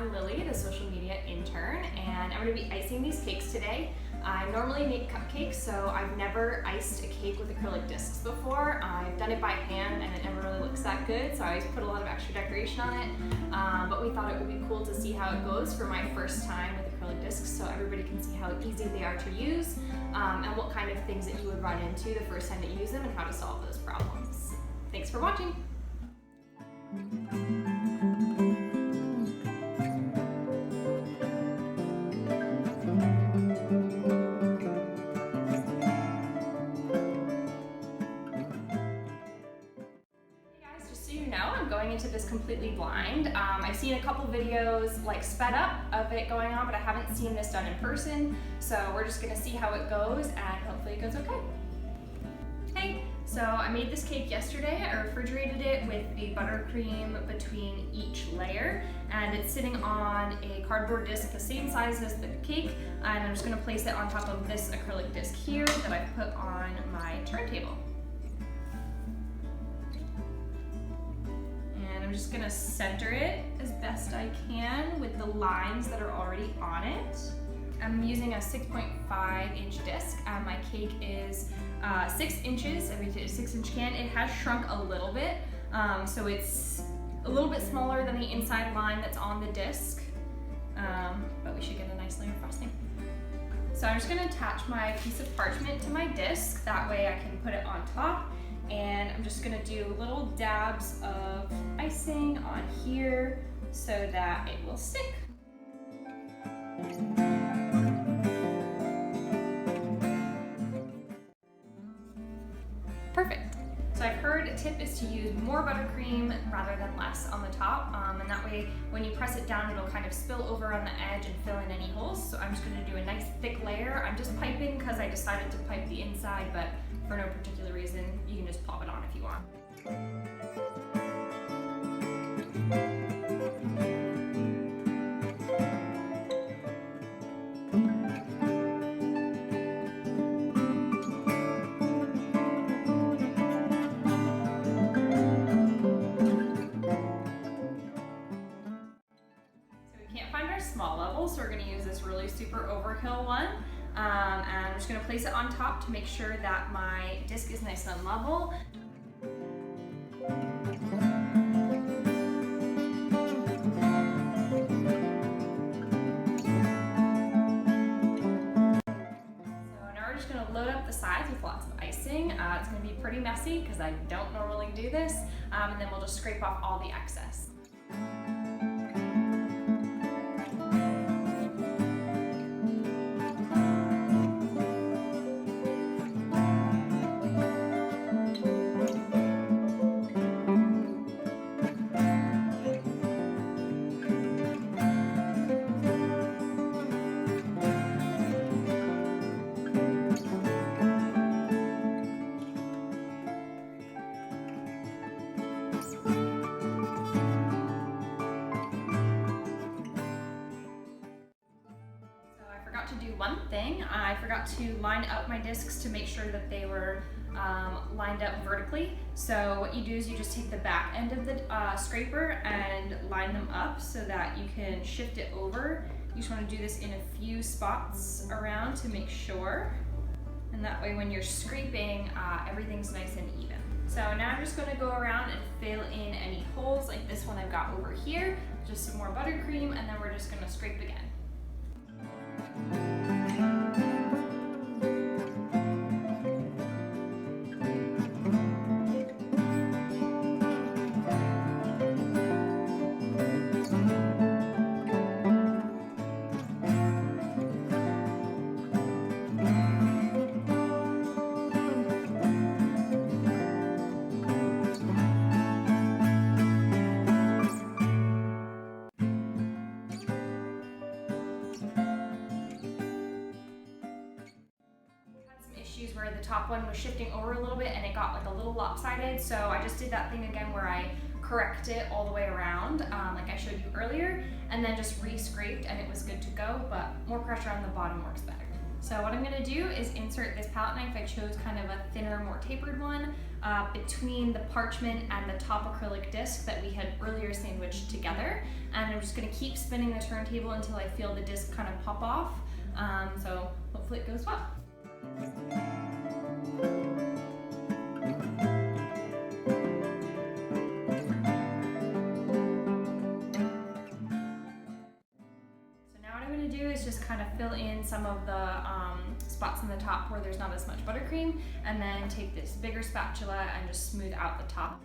I'm Lily, the social media intern, and I'm going to be icing these cakes today. I normally make cupcakes, so I've never iced a cake with acrylic discs before. I've done it by hand and it never really looks that good, so I always put a lot of extra decoration on it. But we thought it would be cool to see how it goes for my first time with acrylic discs, so everybody can see how easy they are to use and what kind of things that you would run into the first time that you use them and how to solve those problems. Thanks for watching! I'm going into this completely blind. I've seen a couple videos like sped up of it going on, but I haven't seen this done in person. So we're just gonna see how it goes and hopefully it goes okay. Hey, so I made this cake yesterday. I refrigerated it with the buttercream between each layer, and it's sitting on a cardboard disc the same size as the cake, and I'm just gonna place it on top of this acrylic disc here that I've put on my turntable. I'm just gonna center it as best I can with the lines that are already on it. I'm using a 6.5 inch disc. My cake is 6 inches, every 6-inch can. It has shrunk a little bit, so it's a little bit smaller than the inside line that's on the disc, but we should get a nice layer of frosting. So I'm just gonna attach my piece of parchment to my disc, that way I can put it on top. And I'm just gonna do little dabs of icing on here so that it will stick. Perfect. So I've heard a tip is to use more buttercream rather than less on the top, and that way when you press it down it'll kind of spill over on the edge and fill in any holes. So I'm just gonna do a nice thick layer. I'm just piping because I decided to pipe the inside, but for no particular reason, you can just plop it on if you want. Small level, so we're going to use this really super overkill one, and I'm just going to place it on top to make sure that my disc is nice and level. So now we're just going to load up the sides with lots of icing. It's going to be pretty messy because I don't normally do this, and then we'll just scrape off all the excess. To do one thing, I forgot to line up my discs to make sure that they were lined up vertically. So what you do is you just take the back end of the scraper and line them up so that you can shift it over. You just want to do this in a few spots around to make sure, and that way when you're scraping everything's nice and even. So now I'm just going to go around and fill in any holes like this one I've got over here, just some more buttercream, and then we're just going to scrape again. Where the top one was shifting over a little bit and it got like a little lopsided, so I just did that thing again where I correct it all the way around like I showed you earlier, and then just re-scraped and it was good to go, but more pressure on the bottom works better. So what I'm gonna do is insert this palette knife. I chose kind of a thinner, more tapered one between the parchment and the top acrylic disc that we had earlier sandwiched together. And I'm just gonna keep spinning the turntable until I feel the disc kind of pop off. So hopefully it goes well. Just kind of fill in some of the spots on the top where there's not as much buttercream, and then take this bigger spatula and just smooth out the top.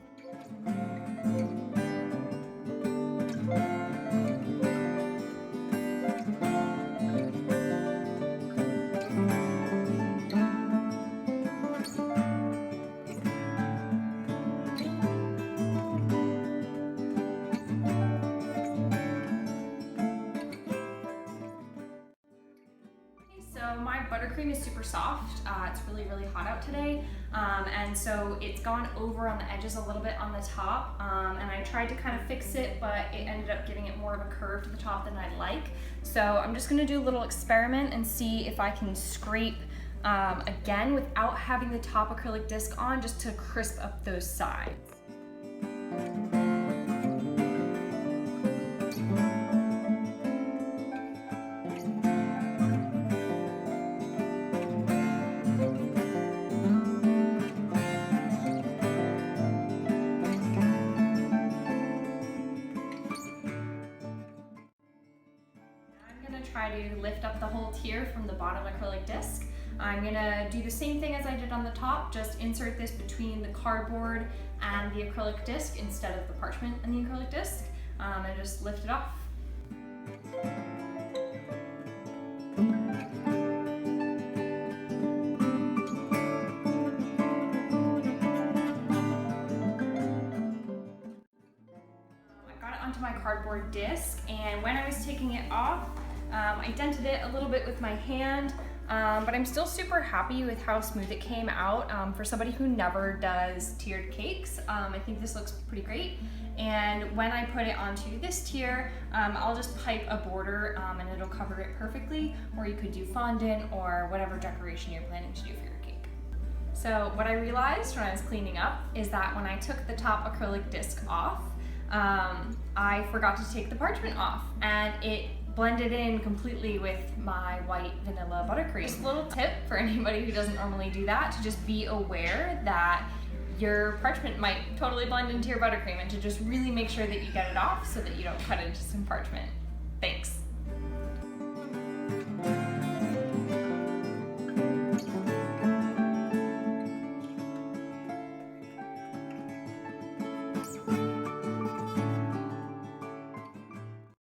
So my buttercream is super soft. It's really, really hot out today. And so it's gone over on the edges a little bit on the top. And I tried to kind of fix it, but it ended up giving it more of a curve to the top than I'd like. So I'm just gonna do a little experiment and see if I can scrape again without having the top acrylic disc on, just to crisp up those sides. Try to lift up the whole tier from the bottom acrylic disc. I'm gonna do the same thing as I did on the top, just insert this between the cardboard and the acrylic disc instead of the parchment and the acrylic disc, and just lift it off. I got it onto my cardboard disc, and when I was taking it off, I dented it a little bit with my hand, but I'm still super happy with how smooth it came out. For somebody who never does tiered cakes, I think this looks pretty great. And when I put it onto this tier, I'll just pipe a border and it'll cover it perfectly, or you could do fondant or whatever decoration you're planning to do for your cake. So what I realized when I was cleaning up is that when I took the top acrylic disc off, I forgot to take the parchment off, and it blended in completely with my white vanilla buttercream. Just a little tip for anybody who doesn't normally do that, to just be aware that your parchment might totally blend into your buttercream, and to just really make sure that you get it off so that you don't cut into some parchment. Thanks.